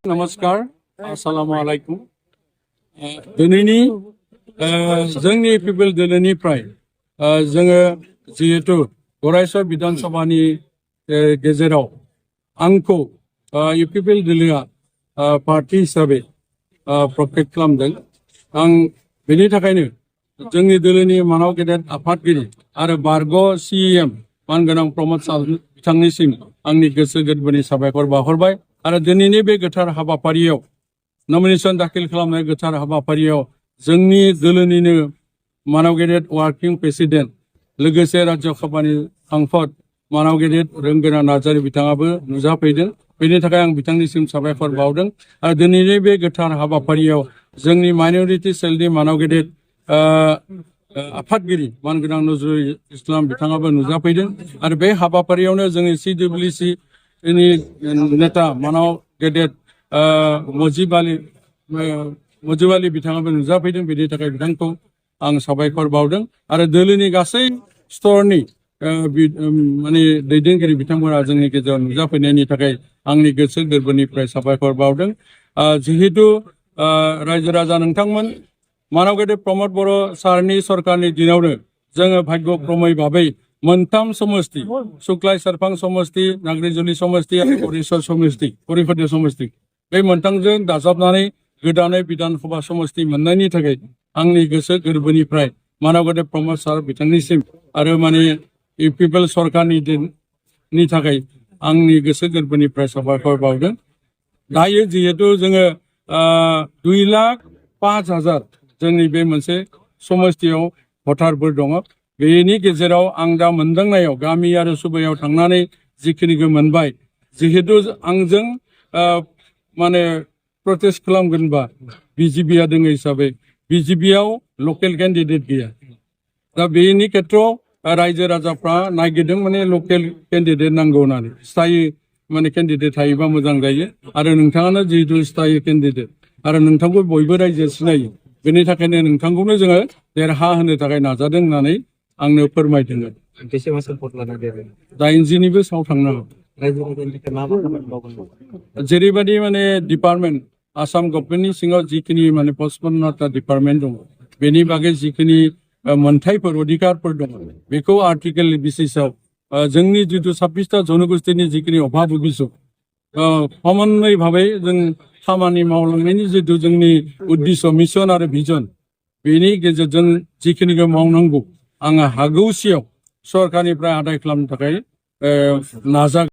नमस्कार अस्सलामु आलाइकुम दिनैनि जोंनि पिपल दिनैनिफ्राय जोङो जिहेतु गरायसर विधान सभानि गेजेराव आंखौ पिपल दिलआ पार्टी हिसाबै प्रटेक्ट खालामदों आं बेनि थाखायनो जोंनि दिलनि मानाव गेदेर आफादगिरि आरो बारग' सीएम मानगोनां प्रमद सार बिथांनिसिम आंनि गोसो गोरबोनि साबायखर बावहरबाय आरो दिनैनि बे गोथार हाबाफारियाव नमिनेशन दाखिल खालामनाय गोथार हाबाफारियाव जोंनि दिलनिनो मानाव गेदेर वार्किं प्रेसिडेन्ट लोगोसे राज्य सभानि सांसद मानाव गेदेर रोंगोरा नार्जारी बिथाङाबो नुजाफैदों बेनि थाखाय आं बिथांनिसिम साबायखर बावदों आरो दिनैनि बे गोथार हाबाफारियाव जोंनि माइनरिटी सेलनि मानाव गेदेर आफादगिरि मानगोनां नजरुल इस्लाम बिथाङाबो नुजाफैदों आरो बे हाबाफारियावनो जोंनि CWC नेता मानाव गेदेर मुजिब आली बिथाङाबो नुजाफैदों बेनि थाखाय बिथांखौ आं साबायखर बावदों आरो दिल्लीनि गासै स्तरनि माने दैदेनगिरि बिथांमोना जोंनि गेजेराव नुजाफैनायनि थाखाय आंनि गोसो गोरबोनिफ्राय साबायखर बावदों जिहेतु रायजो राजा नोंथांमोन मानाव गेदेर प्रमद बर' सारनि सरकारनि दिनावनो जोङो भाग्य क्रमै भाबै मोनथाम समष्टि सुक्लाय सेरफां समष्टि नाग्रिजुलि समष्टि आरो हरिफद समष्टि बे मोनथामजों दाजाबनानै गोदानै विधान सभा समष्टि मोननायनि थाखाय आंनि गोसो गोरबोनिफ्राय मानाव गेदेर प्रमद सार बिथांनिसिम आरो माने पिपल सरकारनि दिननि थाखाय आंनि गोसो गोरबोनिफ्राय साबायखर बावदों दायो जिहेतु जोङो 2,05,000 जोंनि बे मोनसे समष्टियाव भटारफोर दङ बेनि गेजेराव आं दा मोनदांनायाव गामि आरो सुबायाव थांनानै जिखिनिखौ मोनबाय जिहेतु आंजों माने प्रटेस्ट खालामगोनबा बिजेपिआ दङ हिसाबै बिजेपिआव लकेल केन्डिडेट गैया दा बेनि खेत्रआव रायजो राजाफ्रा नागिरदों माने लकेल केन्डिडेट नांगौ होननानै स्थायी माने केन्डिडेट थायोबा मोजां जायो आरो नोंथाङानो जिहेतु स्थायी केन्डिडेट आरो नोंथांखौ बयबो रायजो सिनायो बेनि थाखायनो नोंथांखौनो जोङो देरहा होनो थाखाय नाजादों होननानै आंनो फोरमायदों 80निबो साव थांनांगौ जेरैबायदि माने डिपार्टमेन्ट आसाम गभर्नमेन्टनि सिङाव जिखिनि माने 55टा डिपार्टमेन्ट दङ बेनि बागै जिखिनि मोनथायफोर अधिकारफोर दङ बेखौ आर्टिकेल बेसिसआव जोंनि जितु 26टा जनगोष्ठीनि जिखिनि अभाब अभियोग कमनै भाबै जों खामानि मावलांनायनि जितु जोंनि उद्देश्य मिशन आरो भिजन बेनि गेजेरजों जिखिनिखौ मावनांगौ आङो हागौसियाव सरकारनिफ्राय आदाय खालामनो थाखाय नाजा